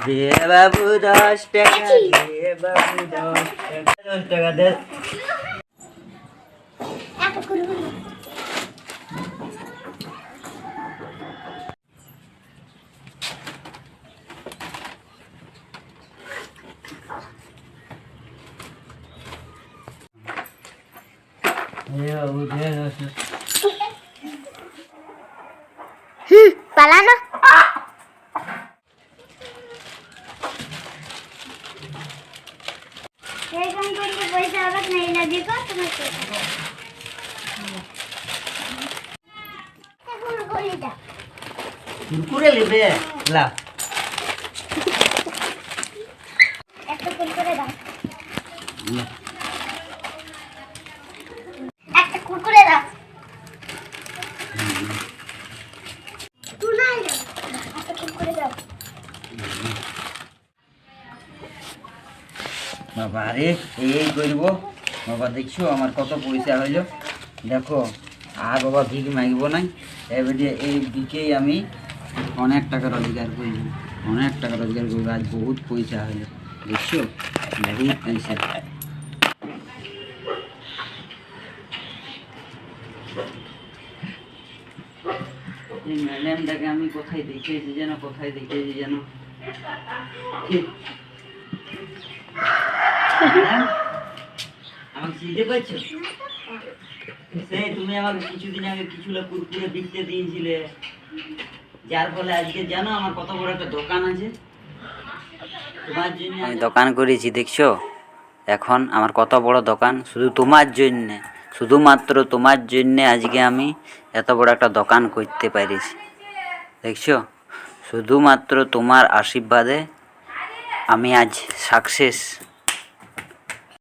দে বাবু 10 টাকা, দে বাবু 10 টাকা, 10 টাকা দে। দে বাবু দে 10 টাকা। পালানো পয়সা আবার নেই না দেখো তোমার কুরকুরে নেবে লা একটা কুরকুরে দাও, একটা কুরকুরে দাও। একটা কুরকুরে দাও। বাবা রে এই করব বাবা, দেখছো আমার কত পয়সা হইল। দেখো আর বাবা ভিক মাগবো নাই, এবারে এই ভিকেই আমি অনেক টাকা রোজগার করব, অনেক টাকা রোজগার করবো। আজ বহুত পয়সা হইল, দেখছো বহুত পয়সা। এই ম্যাডামটাকে আমি কোথায় দেখেছি যেন, কোথায় দেখেছি যেন। ম্যাডাম, আমাকে চিনতে পারছো? সেই তুমি আমাকে কিছুদিন আগে কিছুটা কুরকুরে বিকতে দিয়েছিলে, যার ফলে আজকে জানো আমার কত বড় একটা দোকান আছে। তোমার জন্য আমি দোকান করেছি, দেখছো এখন আমার কত বড় দোকান, শুধু তোমার জন্যে, শুধুমাত্র তোমার জন্যে আজকে আমি এত বড় একটা দোকান করতে পেরেছি, দেখছো শুধুমাত্র তোমার আশীর্বাদে আমি আজ সাকসেস।